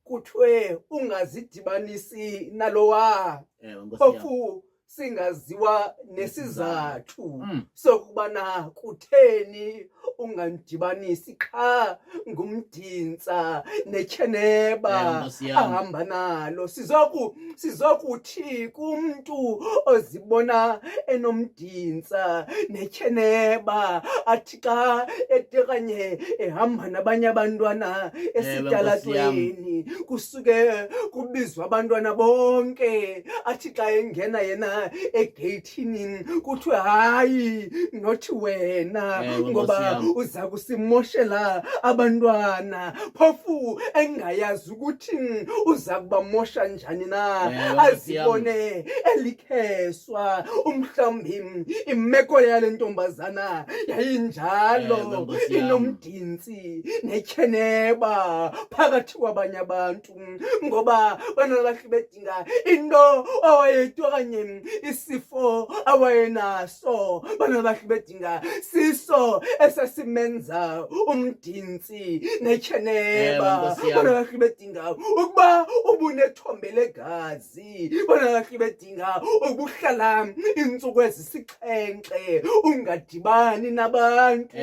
kuthiwe ungazidibanisi nalowa. Ewe Nkosi yami. Phofu singaziwa nesizathu sokubana kutheni ungandibanisi qha ngumdinsa nekheneba ahamba nalo. Sizokuthi kumntu ozibona enomdinsa nekheneba athi xa etekanye ehamba nabanye abantwana esitalatweni kusuke kubizwa abantwana bonke, athi xa engena yena egeyithini kuthiwe hayi nothi wena ngoba uza kusimoshela abantwana. Phofu engayazi ukuthi uza kubamosha njani na, azibone elikheswa. Umhlawumbi imeko yale ntombazana yayinjalo, inomdinsi nekheneba phakathi kwabanye abantu, ngoba bana bahle bedinga into awayetwa kanye isifo awayenaso. Bana bahle bedinga siso esasimenza umdinsi nekheneba. Bana bahle bedinga ukuba ubunethombe legazi. Bana bahle bedinga ukuhlala insuku ezisixhenxe ungadibani nabantu.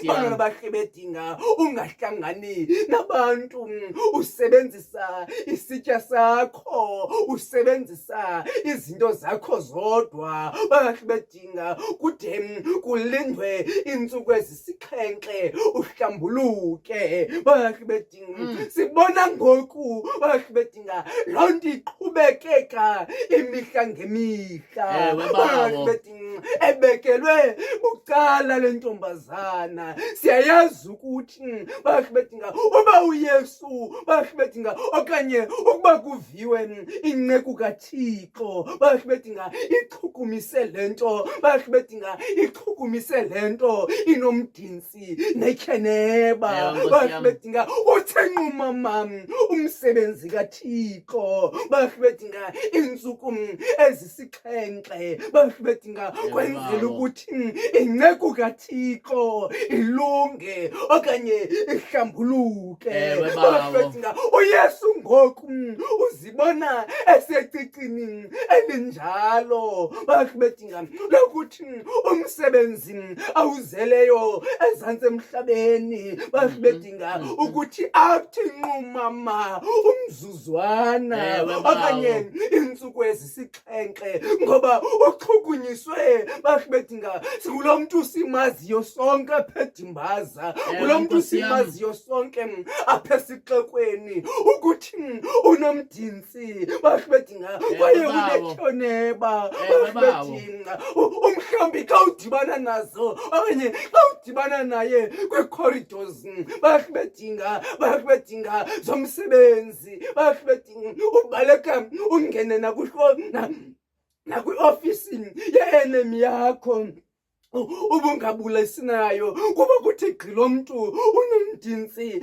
Bana bahle bedinga ungahlangani nabantu, usebenzisa isitya sakho, usebenzisa izinto zakho zodwa. Bahle bedinga kude kulindwe insuku ezisixhenxe uhlambuluke. Bahle bedinga sibona ngoku, bahle bedinga loo nto iqhubekeka imihla ngemihla. Bahle bedinga ebekelwe bucala le ntombazana. Siyayazi ukuthi bahle bedinga uba uYesu, bahle bedinga okanye ukuba kuviwe inceku kaThixo, bahle bedinga ichukumise lento, bahle bedinga ichukumise lento inomdinsi nekheneba. Bahle bedinga uthenquma mam umsebenzi kaThixo. Bahle bedinga insuku ezisixhenxe. Bahle bedinga kwenzela ukuthi inceku kaThixo ilunge okanye ihlambuluke. Bahle bedinga uYesu ngoku uzibona esecicini elinjalo. Bahle bedinga lokuthi umsebenzi awuzeleyo ezantsi emhlabeni. Bahle bedinga ukuthi athi nqumama umzuzwana okanye insuku ezisixhenxe, ngoba uchukunyiswe. Bahle bedinga sikulo mntu simaziyo sonke apha eDimbaza, kulo mntu simaziyo sonke apha esixekweni ukuthi unomdinsi. Bahle bedinga kwaye unekhoneba. Bahle bedinga umhlawumbi xa udibana nazo okanye xa udibana naye kwi-corridors, bahle bedinga zomsebenzi. Bahle bedinga ubaleka ungene nakwi-ofisi ye-enemy yakho ubungabulesi nayo, kuba kuthi gqilo mntu unomdinsi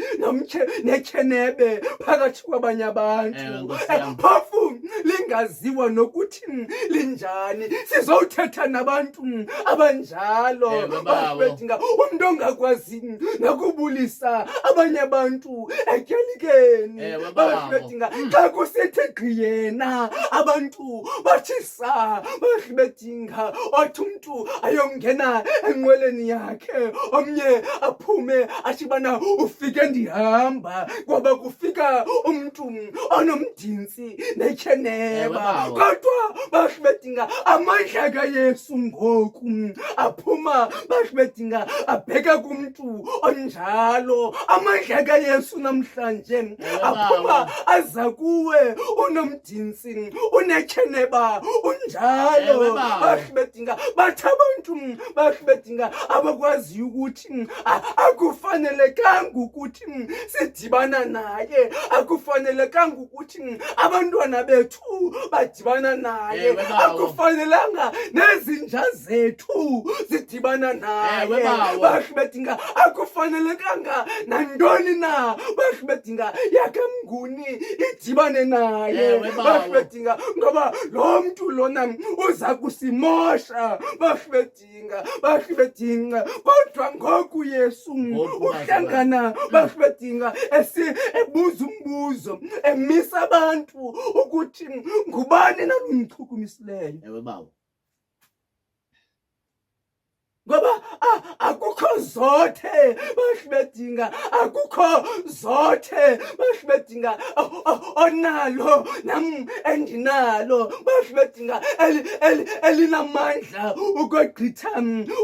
nekhenebe phakathi kwabanye abantu. Phofu lingaziwa nokuthi linjani. Sizowuthetha nabantu abanjalo. Bahle bedinga umntu ongakwazi nakubulisa abanye abantu etyalikeni. Bahle bedinga xa kusithi gqi yena abantu bathi sa. Bahle bedinga othi umntu ayongena enqweleni yakhe, omnye aphume athi bana ufike ndihamba, ngoba kufika umntu onomdinsi nekheneba. Kodwa bahle bedinga amandla kaYesu ngoku aphuma, bahle bedinga abheka kumntu onjalo. Amandla kaYesu namhlanje aphuma aza kuwe unomdinsi unekheneba unjalo. Bahle bedinga bathi abantu bahibedinga abakwaziyo ukuthi akufanelekanga ukuthi sidibana naye, akufanelekanga ukuthi abantwana bethu badibana naye, Ewe bawo. akufanelanga nezinja zethu zidibana naye, Ewe bawo. bahibedinga akufanelekanga nantoni na bahibedinga yakamnguni idibane naye, Ewe bawo. bahibedinga ngoba lo mntu lona uza kusimosha, bahibedinga kodwa ngoku Yesu Ngoku uhlangana bahibedinga ebuza umbuzo emisa abantu ukuthi ngubani nalumchukumisileyo, Ewe bawo. ngoba akukho zothe bahibedinga, akukho zothe bahibedinga onalo nam endinalo bahibedinga elinamandla ukogqitha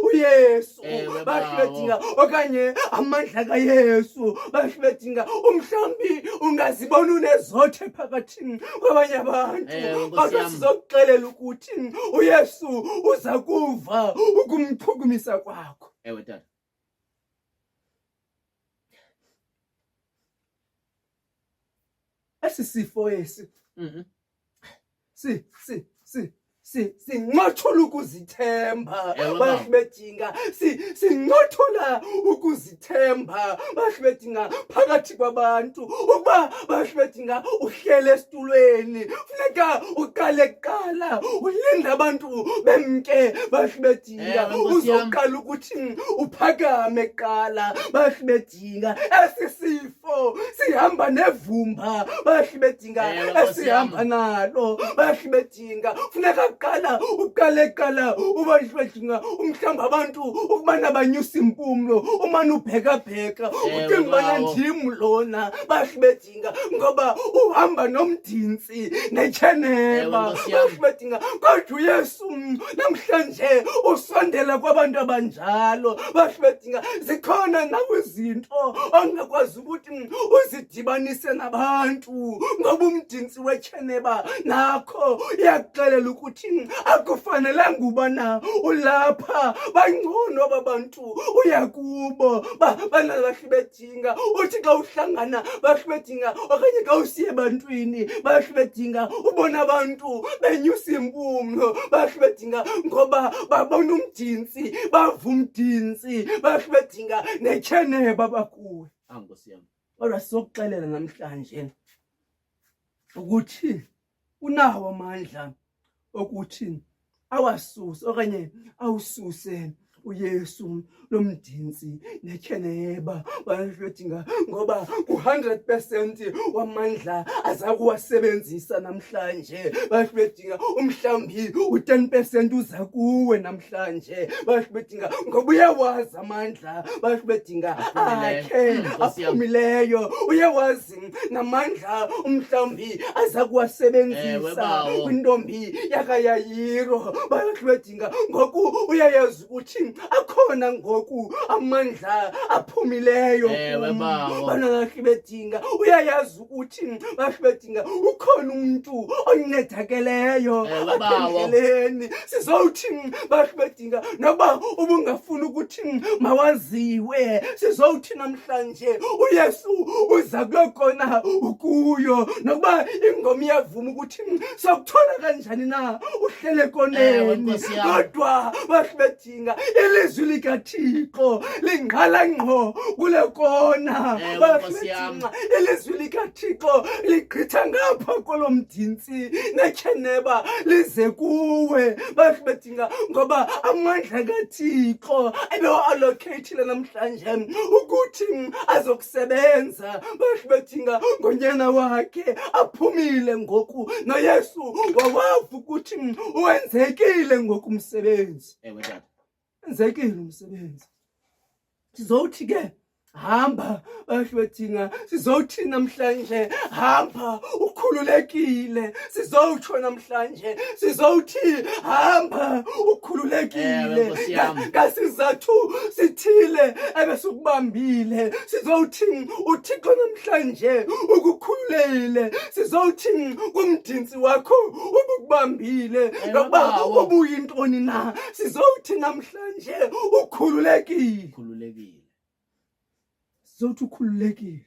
uYesu, Ewe bahibedinga okanye amandla kaYesu, bahibedinga umhlambi ungazibona unezothe phakathi kwabanye abantu, Ewe, Nkosi kodwa yam. sizokuxelela ukuthi uYesu uza kuva ukumchukumisa kwakho. Ewe tata. Esi sifo esi Mhm. sincothula ukuzithemba Ewe, baba. bahibedinga, sincothula ukuzithemba bahibedinga phakathi kwabantu. Ukuba bahibedinga uhlele esitulweni funeka uqale kuqala ulinde abantu bemke bahibedinga, Ewe, Nkosi yam. uzoqala ukuthi uphakame kuqala bahibedinga. Esi sifo sihamba nevumba bahibedinga, Ewe, Nkosi esihamba yam. nalo bahibedinga, funeka kuqala uqale kuqala ubahibedinga umhlamba abantu ukubana banyusa impumlo, umane ubhekabheka Ewe, ucinga ubana bawo. ndim lona bahibedinga, ngoba uhamba nomdintsi netsheneba Ewe, Nkosi yam. bahibedinga, kodwa uYesu namhlanje usondela kwabantu abanjalo bahibedinga. Zikhona nawe izinto ongakwazi ukuthi uzidibanise nabantu, ngoba umdintsi wetsheneba nakho iyakuxelela ukuthi akufanelanga ubana ulapha, bangcono aba bantu uyakubo bana bahibedinga. Uthi xa uhlangana bahibedinga okanye xa usiye ebantwini bahibedinga ubona abantu benyusa impumlo bahibedinga, ngoba babona umdintsi, bava umdintsi bahibedinga netsheneba bakuwe. Nkosi yam. Kodwa sizokuxelela namhlanje ukuthi unawo amandla okuthi awasuse okanye awususe uYesu lo mdintsi netsheneba bahibedinga, ngoba ku-100% wamandla aza kuwasebenzisa namhlanje bahibedinga. Umhlambi u-10% uza kuwe namhlanje bahibedinga, ngoba uyawazi amandla bahibedinga akhe Nkosi yam. aphumileyo, uyawazi namandla umhlambi aza Ewe, kuwasebenzisa bawo. kwintombi yakayayiro bahibedinga, ngoku uyayazi ukuthi akhona ngoku amandla aphumileyo Ewe, kum. bawo. Bana bahibedinga uyayazi ukuthi bahibedinga ukhona umuntu oncedakeleyo Ewe, apha bawo. endleleni. Sizowuthi bahibedinga noba ubungafuni ukuthi mawaziwe, sizowuthi namhlanje uYesu uza kulokona ukuyo, nokuba ingoma iyavuma ukuthi sokuthola kanjani na uhlele Ewe, koneni, Nkosi yam. kodwa bahibedinga ilizwi likaThixo lingqala ngqo kule kona Ewe, Nkosi yam. bahibedinga. Ilizwi likaThixo ligqitha ngapha kolo mdintsi netsheneba lize kuwe bahibedinga, ngoba amandla kaThixo ebewa-allocatile namhlanje ukuthi azokusebenza bahibedinga ngonyana wakhe aphumile ngoku, noYesu wawava ukuthi wenzekile ngoku umsebenzi, Ewe tata. wenzekile umsebenzi. Sizowuthi ke hamba bahibedinga, sizowuthi namhlanje hamba ukhululekile, sizowutsho namhlanje sizowuthi hamba ukhululekile. ukhululekile Nkosi yami. ngasizathu sithile ebesukubambile. Sizothi uThixo namhlanje ukukhululele. Sizothi kumdinsi wakho ubukubambile ngoba babawo. ubuyintoni na. Sizothi namhlanje ukhululekile. Khululekile. Sizothi ukhululekile.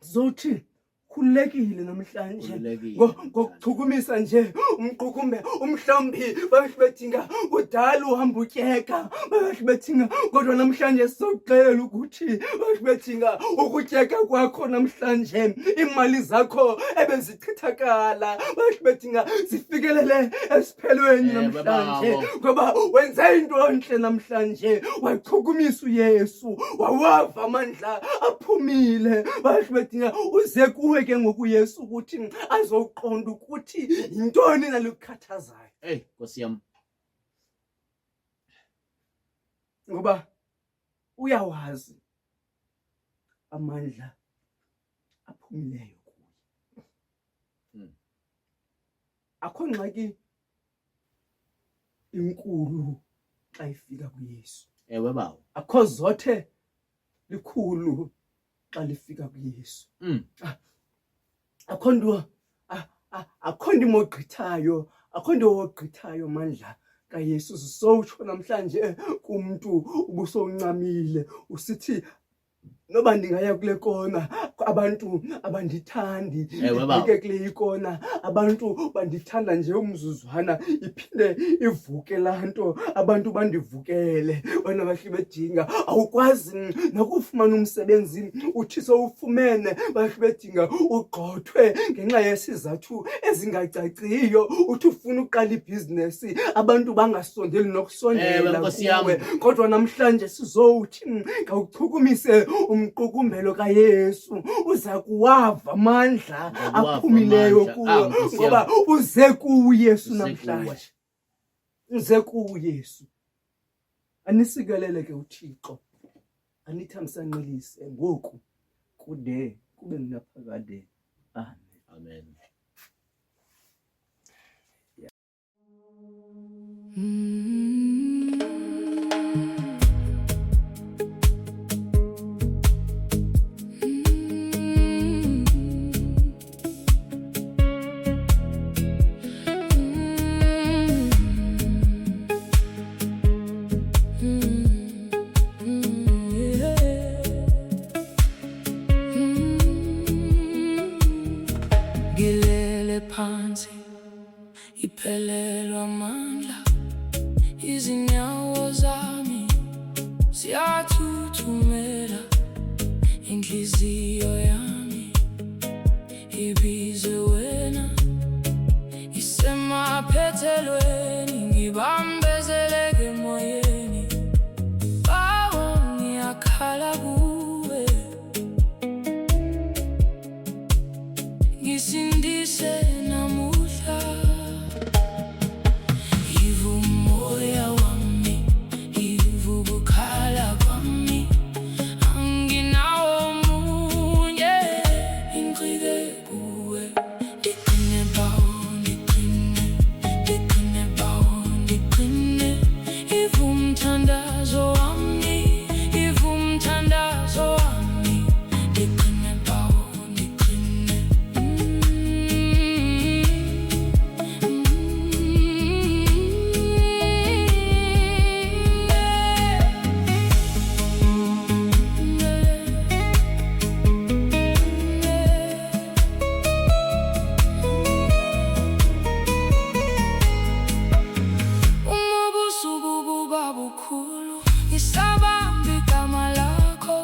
Sizothi khululekile namhlanje Khululekile ngokuchukumisa nje umqukumbe umhlombi bayibethinga kudala uhamba utyeka bayibethinga kodwa namhlanje sizoxela ukuthi bayibethinga ukutyeka kwakho namhlanje imali zakho ebezichithakala bayibethinga zifikelele esiphelweni namhlanje ngoba wenze into enhle namhlanje wachukumisa uYesu wawava amandla aphumile bayibethinga uze kuwe ke ngoku Yesu ukuthi azoqonda ukuthi intoni nalukhathazayo. Nkosi yami. Ngoba uyawazi amandla aphumileyo kuye. Akho ngxaki inkulu xa ifika kuYesu. Ewe bawo. Akho zothe likhulu xa lifika kuYesu. Akho nto mogqithayo, akho nto wogqithayo amandla kaYesu. Sisowutsho namhlanje kumuntu ubusowuncamile usithi noba ndingaya kule kona abantu abandithandi, ndibheke kule ikona abantu bandithanda nje umzuzwana iphinde ivuke laa nto abantu bandivukele. Wena bahle bedinga awukwazi nakufumana umsebenzi uthi sowufumene bahle bedinga ugqothwe ngenxa yesizathu ezingacaciyo uthi ufuna uqala ibhizinesi abantu bangasondeli nokusondela kuwe. Kodwa namhlanje sizowuthi ngawuchukumise umqukumbelo kaYesu uza kuwava amandla aphumileyo kuwe ngoba uze kuYesu namhlanje. Uze kuYesu. Anisikelele ke uThixo. Anithamsanqelise ngoku kude kube naphakade. Amen. Amen. Gilele phansi iphelelwa amandla izinyawo zami ziyathuthumela inhliziyo yami ibize wena isemaphethelweni ngibambezeleke emoyeni bawo ngiyakhala kuwe ngisindise namuhla yivu moya wami yivu kukhala kwami anginawo munye inqike kuwe ndiqine bawo ndiqine bawo ndiqine yivu umthandazo wami yivu umthandazo wami ndiqine bawo ndiqine umubusuku babukhulu ngisabamba igama lakho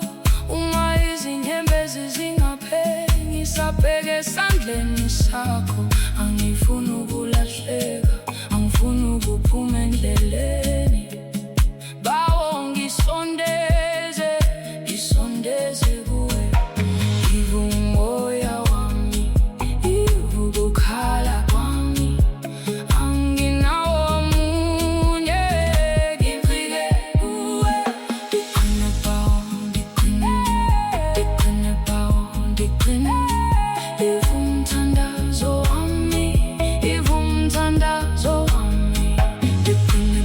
uma izinyembezi zingapheli ngisabheke esandleni sakho angifuni ukulahleka angifuni ukuphuma endleleni bawo ngisondeze kuwe yivu umoya wami yivu kukhala kwami anginawo munye inqike kuwe ndiqine bawo ndiqine bawo ndiqine yivu umthandazo wami yivu umthandazo wami ndiqine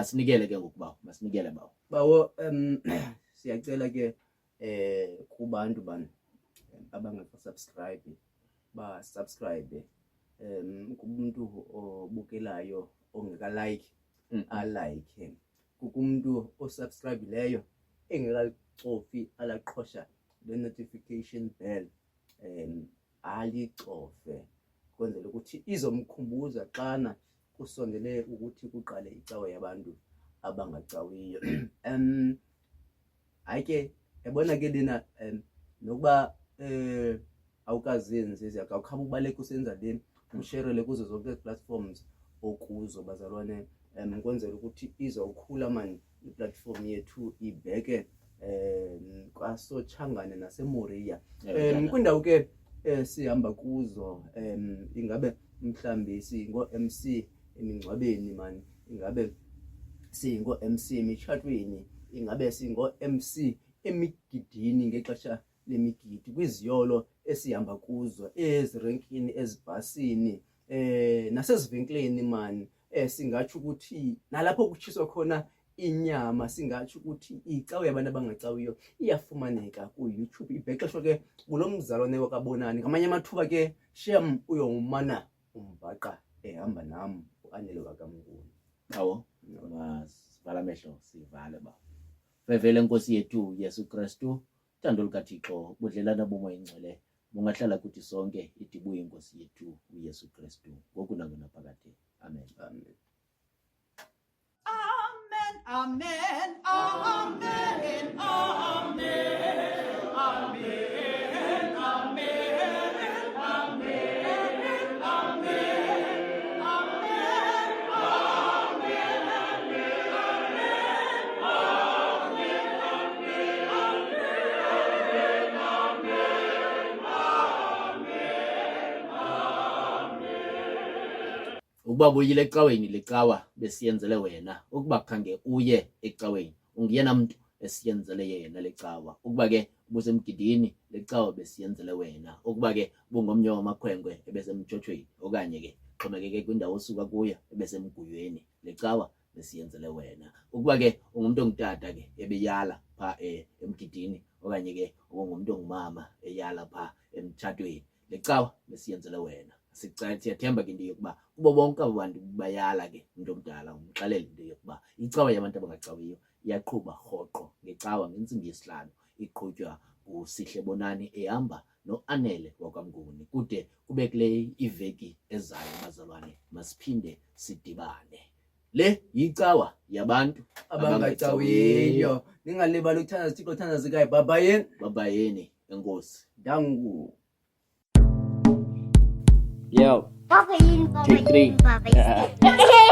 Masinikele ke ngoku bawo, masinikele bawo. Bawo siyacela ke kubantu bani abangaka subscribe ba subscribe kumuntu obukelayo ongeka like a like kumuntu osubscribe leyo engakacofi alaqhosha the notification bell alicofe kwenzela ukuthi izomkhumbuza xana kusondele ukuthi kuqale icawa yabantu abangacawiyo. Ayike yabona ke lena nokuba awukazenzi akawukhaba ubaleka usenza leni usharele kuzo zonke ii-platforms okuzo bazalwane kwenzela ukuthi izokhula manje i-platform yethu ibheke kwaSochangane naseMoriya kwindawo ke sihamba kuzo ingabe mhlambi singo-MC emingcwabeni mani, ingabe singo-MC emitshatweni, ingabe singo-MC emigidini ngexesha lemigidi kwiziyolo esihamba kuzo ezirenkini ezibhasini nasezivenkleni mani singatsho ukuthi nalapho kutshiswa khona inyama singatsho ukuthi icawa yabantu abangacawiyo iyafumaneka ku-YouTube ibhexeshwa ke kulo mzalwane wakabonani. Ngamanye amathuba ke shem uyomana umbhaqa ehamba nam u-Anele wakamnguni. Bawo masivala amehlo sivale bawo. Vevele Nkosi yethu Yesu Kristu, uthando lukaThixo, budlelana bomoya ingcwele bungahlala kuthi sonke idibuye Nkosi yethu uYesu Kristu ngoku nangonaphakade. Amen. Amen. Amen, amen, amen, amen, amen, amen, amen, Ukuba buyile ecaweni lecawa besiyenzele wena, ukuba khange uye ecaweni ungiyena muntu esiyenzele yena lecawa. Ukuba ke busemgidini lecawa besiyenzele wena, ukuba ke bungomnye wamakhwenkwe ebesemtshothweni okanye ke xhomekeke kwindawo osuka kuyo ebesemguyweni lecawa besiyenzele wena. Ukuba ke ungumuntu ongutata ke ebeyala pha emgidini okanye ke ungumuntu ongumama eyala pha emtshatweni lecawa besiyenzele wena. Siyathemba ke into yokuba kubo bonke abo bantu bayala ke umuntu omdala umxelele into yokuba icawa yabantu abangacawiyo iyaqhuba rhoqo ngecawa ngentsimbi yesihlanu iqhutywa uSihle Bonani ehamba no-Anele wakwamnguni. Kude kube kule iveki ezayo bazalwane, masiphinde sidibane. Le yicawa yabantu abangacawiyo. Ningalibali ukuthandaza Thixo, uthandaza ekhaya. Babayeni, enkosi. Dangu. Yo, Papa yini, papa Take three. yini, papa yini.